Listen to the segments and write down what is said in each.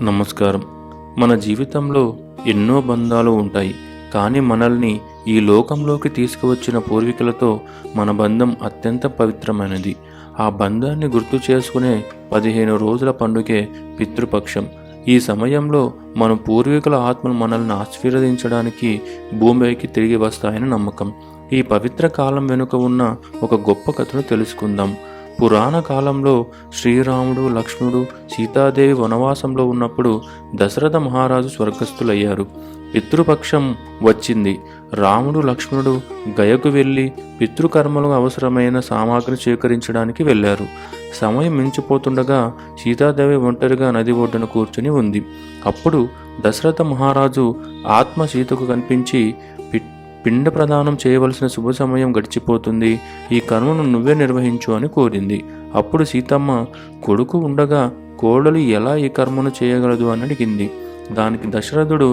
నమస్కారం. మన జీవితంలో ఎన్నో బంధాలు ఉంటాయి. కానీ మనల్ని ఈ లోకంలోకి తీసుకువచ్చిన పూర్వీకులతో మన బంధం అత్యంత పవిత్రమైనది. ఆ బంధాన్ని గుర్తు చేసుకునే 15 రోజుల పండుగే పితృపక్షం. ఈ సమయంలో మన పూర్వీకుల ఆత్మలు మనల్ని ఆశీర్వదించడానికి భూమిపైకి తిరిగి వస్తాయని నమ్మకం. ఈ పవిత్ర కాలం వెనుక ఉన్న ఒక గొప్ప కథను తెలుసుకుందాం. పురాణ కాలంలో శ్రీరాముడు, లక్ష్మణుడు, సీతాదేవి వనవాసంలో ఉన్నప్పుడు దశరథ మహారాజు స్వర్గస్థులయ్యారు. పితృపక్షం వచ్చింది. రాముడు, లక్ష్మణుడు గయకు వెళ్ళి పితృకర్మలకు అవసరమైన సామాగ్రి సేకరించడానికి వెళ్ళారు. సమయం మించిపోతుండగా సీతాదేవి ఒంటరిగా నది ఒడ్డున కూర్చుని ఉంది. అప్పుడు దశరథ మహారాజు ఆత్మ సీతకు కనిపించి, పిండ ప్రదానం చేయవలసిన శుభ సమయం గడిచిపోతుంది, ఈ కర్మను నువ్వే నిర్వహించు అని కోరింది. అప్పుడు సీతమ్మ, కొడుకు ఉండగా కోడలు ఎలా ఈ కర్మను చేయగలదు అని అడిగింది. దానికి దశరథుడు,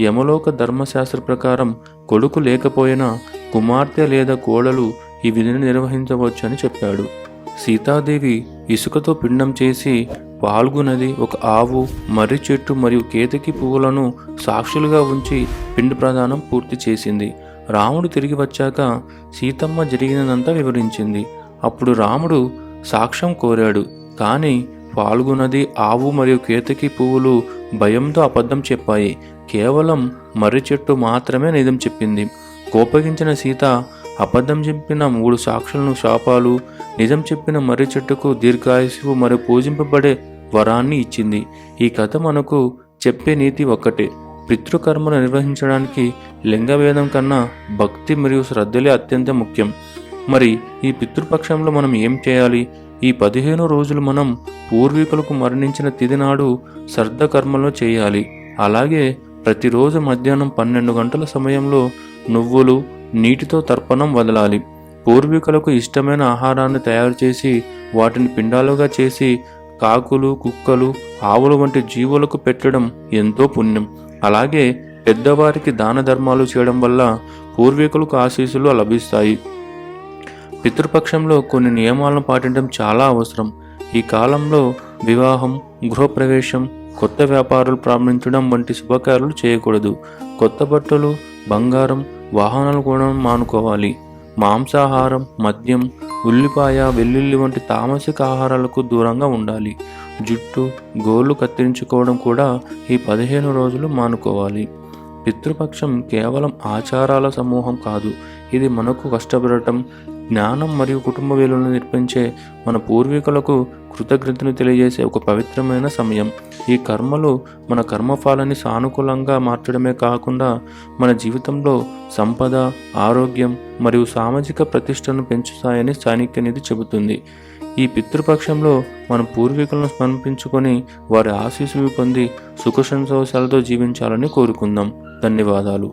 యమలోక ధర్మశాస్త్ర ప్రకారం కొడుకు లేకపోయినా కుమార్తె లేదా కోడలు ఈ విధిని నిర్వహించవచ్చు అని చెప్పాడు. సీతాదేవి ఇసుకతో పిండం చేసి పాల్గు నది, ఒక ఆవు, మర్రి చెట్టు మరియు కేతకి పువ్వులను సాక్షులుగా ఉంచి పిండి ప్రదానం పూర్తి చేసింది. రాముడు తిరిగి వచ్చాక సీతమ్మ జరిగినదంతా వివరించింది. అప్పుడు రాముడు సాక్ష్యం కోరాడు. కానీ పాల్గు నది, ఆవు మరియు కేతకి పువ్వులు భయంతో అబద్ధం చెప్పాయి. కేవలం మర్రి చెట్టు మాత్రమే నిజం చెప్పింది. కోపగించిన సీత అబద్ధం చెప్పిన 3 సాక్షులను శాపాలు, నిజం చెప్పిన మర్రి చెట్టుకు దీర్ఘాయువు మరియు పూజింపబడే వరాన్ని ఇచ్చింది. ఈ కథ మనకు చెప్పే నీతి ఒక్కటే: పితృకర్మను నిర్వహించడానికి లింగభేదం కన్నా భక్తి మరియు శ్రద్ధలే అత్యంత ముఖ్యం. మరి ఈ పితృపక్షంలో మనం ఏం చేయాలి? ఈ 15 రోజులు మనం పూర్వీకులకు మరణించిన తిథి నాడు శ్రద్ధ కర్మలను చేయాలి. అలాగే ప్రతిరోజు మధ్యాహ్నం 12 గంటల సమయంలో నువ్వులు, నీటితో తర్పణం వదలాలి. పూర్వీకులకు ఇష్టమైన ఆహారాన్ని తయారు చేసి వాటిని పిండాలుగా చేసి కాకులు, కుక్కలు, ఆవులు వంటి జీవులకు పెట్టడం ఎంతో పుణ్యం. అలాగే పెద్దవారికి దాన ధర్మాలు చేయడం వల్ల పూర్వీకులకు ఆశీస్సులు లభిస్తాయి. పితృపక్షంలో కొన్ని నియమాలను పాటించడం చాలా అవసరం. ఈ కాలంలో వివాహం, గృహప్రవేశం, కొత్త వ్యాపారాలు ప్రారంభించడం వంటి శుభకార్యాలు చేయకూడదు. కొత్త బట్టలు, బంగారం, వాహనాలు కొనడం మానుకోవాలి. మాంసాహారం, మద్యం, ఉల్లిపాయ, వెల్లుల్లి వంటి తామసిక ఆహారాలకు దూరంగా ఉండాలి. జుట్టు, గోళ్ళు కత్తిరించుకోవడం కూడా ఈ 15 రోజులు మానుకోవాలి. పితృపక్షం కేవలం ఆచారాల సమూహం కాదు. ఇది మనకు కష్టపడటం, జ్ఞానం మరియు కుటుంబ విలువలను నిర్మించే మన పూర్వీకులకు కృతజ్ఞతను తెలియజేసే ఒక పవిత్రమైన సమయం. ఈ కర్మలు మన కర్మఫలాన్ని సానుకూలంగా మార్చడమే కాకుండా మన జీవితంలో సంపద, ఆరోగ్యం మరియు సామాజిక ప్రతిష్టను పెంచుతాయని చాణక్యనిధి చెబుతుంది. ఈ పితృపక్షంలో మన పూర్వీకులను స్మరించుకొని వారి ఆశీస్సులు పొంది సుఖ సంతోషాలతో జీవించాలని కోరుకుందాం. ధన్యవాదాలు.